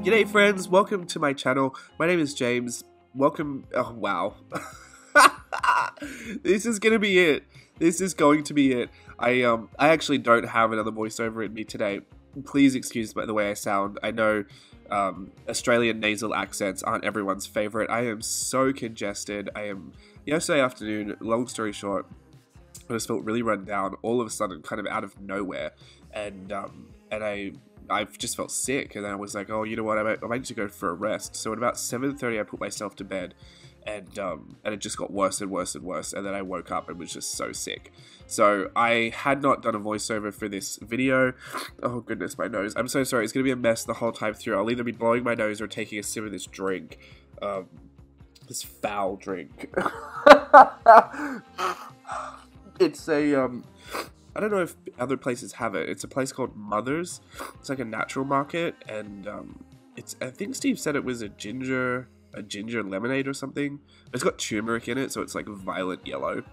G'day friends, welcome to my channel. My name is James. Welcome. Oh wow. This is gonna be it. This is going to be it. I actually don't have another voiceover in me today. Please excuse the way I sound. I know Australian nasal accents aren't everyone's favorite. I am so congested. Yesterday afternoon, long story short, I just felt really run down all of a sudden, kind of out of nowhere, and I just felt sick, and then I was like, oh, you know what, I might need to go for a rest. So at about 7:30 I put myself to bed, and it just got worse and worse and worse, and then I woke up and was just so sick. So I had not done a voiceover for this video. Oh goodness, my nose. I'm so sorry, it's going to be a mess the whole time through. I'll either be blowing my nose or taking a sip of this drink. This foul drink. It's a, I don't know if other places have it. It's a place called Mother's. It's like a natural market, and I think Steve said it was a ginger lemonade or something. It's got turmeric in it, so it's like violet yellow.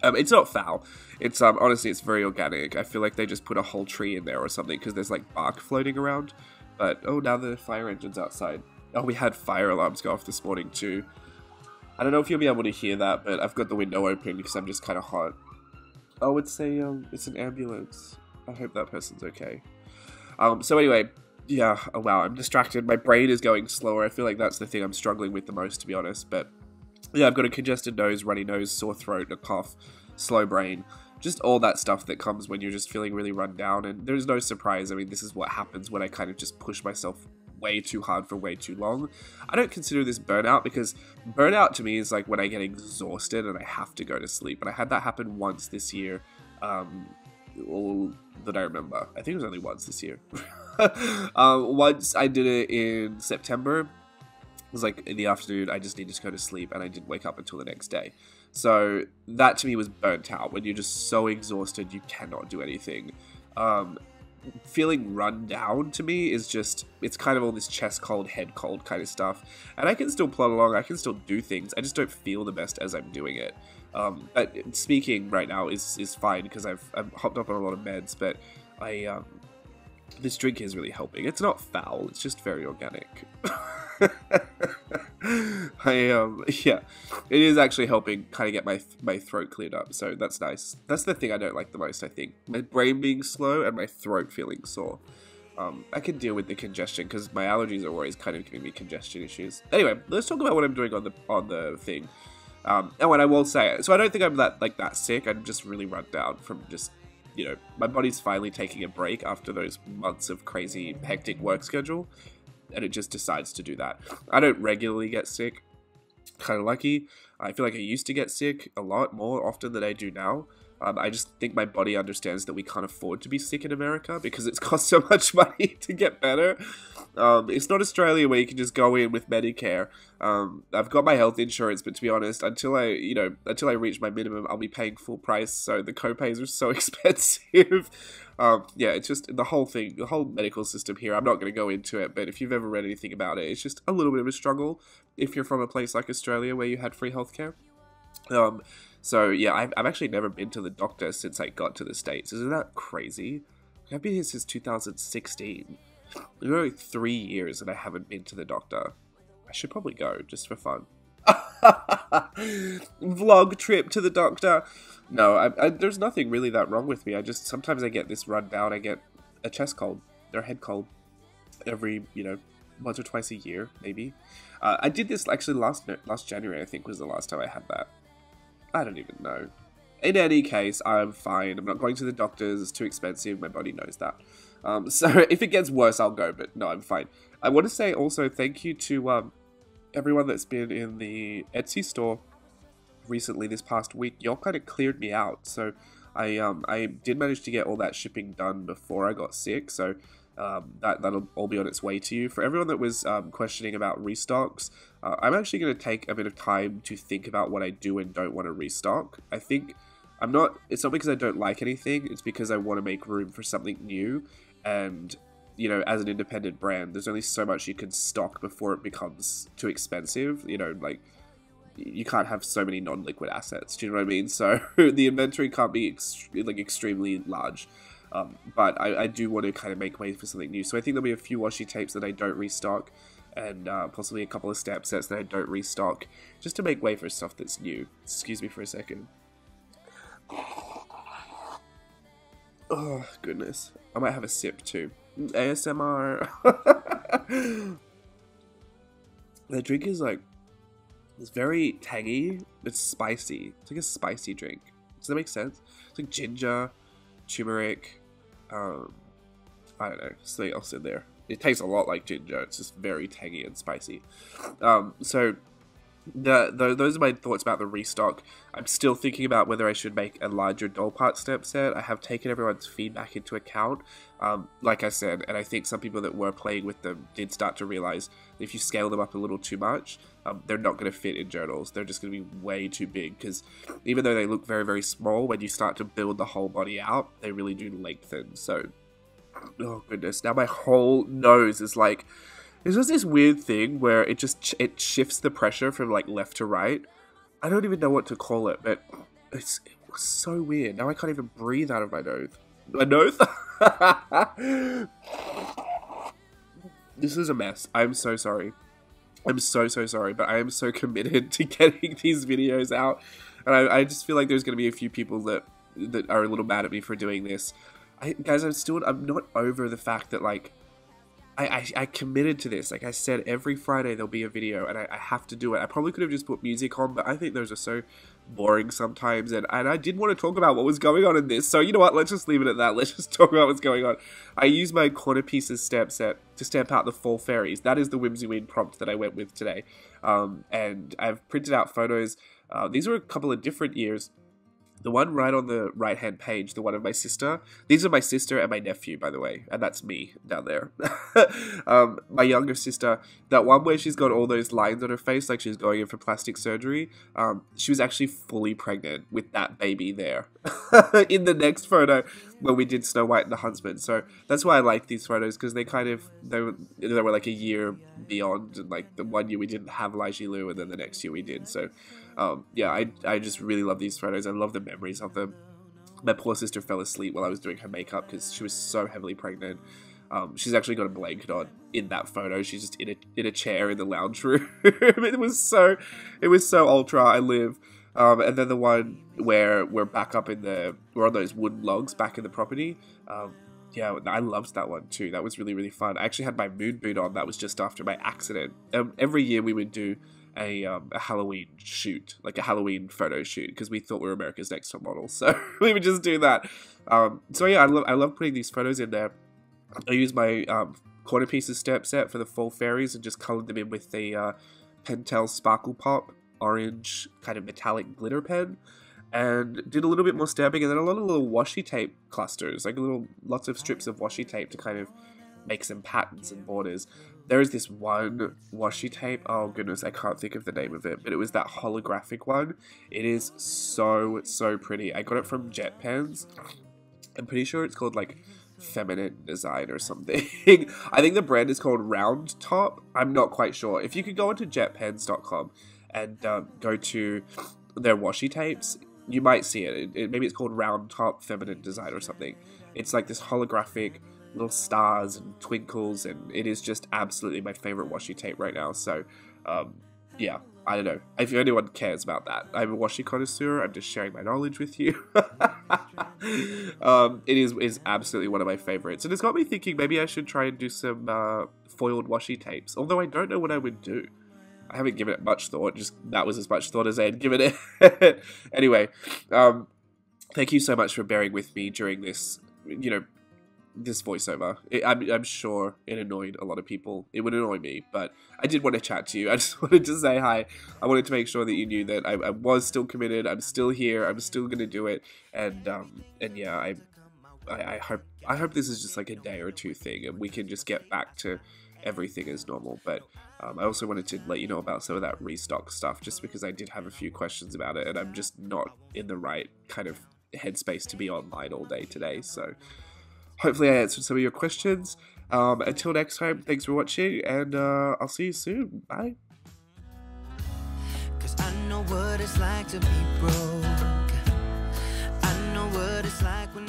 It's not foul. It's honestly, it's very organic. I feel like they just put a whole tree in there or something, because there's like bark floating around. But oh, now the fire engine's outside. Oh, we had fire alarms go off this morning too. I don't know if you'll be able to hear that, but I've got the window open because I'm just kind of hot. Oh, it's an ambulance. I hope that person's okay. So anyway, yeah, oh wow, I'm distracted. My brain is going slower. I feel like that's the thing I'm struggling with the most, to be honest. But yeah, I've got a congested nose, runny nose, sore throat, a cough, slow brain. Just all that stuff that comes when you're just feeling really run down. And there's no surprise. I mean, this is what happens when I kind of just push myself way too hard for way too long. I don't consider this burnout, because burnout to me is like when I get exhausted and I have to go to sleep. And I had that happen once this year, all that I remember. I think it was only once this year. Once I did it in September. It was like in the afternoon, I just needed to go to sleep, and I didn't wake up until the next day. So that to me was burnt out, when you're just so exhausted you cannot do anything. Feeling run down to me is just, it's kind of all this chest cold, head cold kind of stuff. And I can still plod along, I can still do things, I just don't feel the best as I'm doing it. But speaking right now is fine, because I've hopped up on a lot of meds, but this drink is really helping. It's not foul, it's just very organic. Yeah, it is actually helping kind of get my throat cleared up, so that's nice. That's the thing I don't like the most, I think. My brain being slow and my throat feeling sore. I can deal with the congestion, because my allergies are always kind of giving me congestion issues. Anyway, let's talk about what I'm doing on the thing. And when I will say it, so I don't think I'm that sick. I'm just really run down from just, you know, my body's finally taking a break after those months of crazy, hectic work schedule, and it just decides to do that. I don't regularly get sick. Kind of lucky. I feel like I used to get sick a lot more often than I do now. I just think my body understands that we can't afford to be sick in America, because it's cost so much money to get better. It's not Australia where you can just go in with Medicare. I've got my health insurance, but to be honest, until I reach my minimum, I'll be paying full price, so the copays are so expensive. Yeah, it's just the whole thing, the whole medical system here. I'm not going to go into it, but if you've ever read anything about it, it's just a little bit of a struggle if you're from a place like Australia where you had free healthcare. So yeah, I've actually never been to the doctor since I got to the States. Isn't that crazy? I've been here since 2016. It's only 3 years and I haven't been to the doctor. I should probably go, just for fun. Vlog trip to the doctor. No, there's nothing really that wrong with me. Sometimes I get this run down. I get a chest cold or head cold every, once or twice a year, maybe. I did this actually last January, I think, was the last time I had that. I don't even know. In any case, I'm fine. I'm not going to the doctors. It's too expensive. My body knows that. So if it gets worse, I'll go. But no, I'm fine. I want to say also thank you to everyone that's been in the Etsy store recently this past week. Y'all kind of cleared me out. So I did manage to get all that shipping done before I got sick. So that'll all be on its way to you. For everyone that was questioning about restocks, I'm actually going to take a bit of time to think about what I do and don't want to restock. I think it's not because I don't like anything, it's because I want to make room for something new. And, as an independent brand, there's only so much you can stock before it becomes too expensive. Like, you can't have so many non-liquid assets, do you know what I mean? So the inventory can't be extremely large. But I do want to kind of make way for something new. So I think there'll be a few washi tapes that I don't restock, and possibly a couple of stamp sets that I don't restock, just to make way for stuff that's new. Excuse me for a second. Oh, goodness. I might have a sip too. ASMR. The drink is like, it's very tangy, it's spicy. It's like a spicy drink. Does that make sense? It's like ginger, turmeric, I don't know, something else in there. It tastes a lot like ginger, it's just very tangy and spicy. So those are my thoughts about the restock. I'm still thinking about whether I should make a larger doll part stamp set. I have taken everyone's feedback into account, like I said, and I think some people that were playing with them did start to realize that if you scale them up a little too much, they're not going to fit in journals. They're just going to be way too big, because even though they look very, very small, when you start to build the whole body out, they really do lengthen. So, oh goodness, now my whole nose is like, it's just this weird thing where it shifts the pressure from like left to right. I don't even know what to call it, but it was so weird. Now I can't even breathe out of my nose. My nose? This is a mess. I'm so sorry. I'm so sorry, but I am so committed to getting these videos out. And I just feel like there's going to be a few people that are a little mad at me for doing this. Guys, I'm not over the fact that like, I committed to this. Like I said, every Friday there'll be a video, and I have to do it. I probably could have just put music on, but I think those are so boring sometimes, and I did want to talk about what was going on in this. So you know what? Let's just leave it at that. Let's just talk about what's going on. I used my corner pieces stamp set to stamp out the fall fairies. That is the WHIMSYWEEN prompt that I went with today. And I've printed out photos. These were a couple of different years. The one right on the right-hand page, the one of my sister. These are my sister and my nephew, by the way. And that's me down there. My younger sister, that one where she's got all those lines on her face, like she's going in for plastic surgery. She was actually fully pregnant with that baby there. In the next photo, when we did Snow White and the Huntsman. So that's why I like these photos, because they were like a year beyond. And like the one year we didn't have Lai Ji Lu, and then the next year we did. So yeah, I just really love these photos. I love the memories of them. My poor sister fell asleep while I was doing her makeup because she was so heavily pregnant. She's actually got a blanket on in that photo. She's just in a chair in the lounge room. It was so ultra. I live. And then the one where we're back up we're on those wooden logs back in the property. Yeah, I loved that one too. That was really, really fun. I actually had my moon boot on. That was just after my accident. Every year we would do a Halloween shoot, like a Halloween photo shoot, because we thought we were America's Next Top Model. So we would just do that. So yeah, I love putting these photos in there. I use my corner pieces stamp set for the fall fairies and just colored them in with the Pentel Sparkle Pop orange kind of metallic glitter pen, and did a little bit more stamping, and then a lot of little washi tape clusters, like lots of strips of washi tape to kind of make some patterns and borders. There is this one washi tape, oh goodness, I can't think of the name of it, but it was that holographic one. It is so pretty. I got it from Jet Pens. I'm pretty sure it's called like Feminine Design or something. I think the brand is called Round Top. I'm not quite sure. If you could go onto jetpens.com and go to their washi tapes, you might see it. Maybe it's called Round Top Feminine Design or something. It's like this holographic little stars and twinkles, and it is just absolutely my favorite washi tape right now. So yeah, I don't know if anyone cares about that. I'm a washi connoisseur. I'm just sharing my knowledge with you. It is absolutely one of my favorites, and it's got me thinking maybe I should try and do some foiled washi tapes, although I don't know what I would do. I haven't given it much thought. Just that was as much thought as I had given it. Anyway, thank you so much for bearing with me during this, this voiceover. I'm sure it annoyed a lot of people. It would annoy me, but I did want to chat to you. I just wanted to say hi. I wanted to make sure that you knew that I was still committed. I'm still here. I'm still gonna do it. And yeah, I hope this is just like a day or two thing, and we can just get back to everything as normal. But I also wanted to let you know about some of that restock stuff, just because I did have a few questions about it, and I'm just not in the right kind of headspace to be online all day today. So hopefully I answered some of your questions. Until next time, thanks for watching, and I'll see you soon. Bye. 'Cause I know what it's like to be broke. I know what it's like when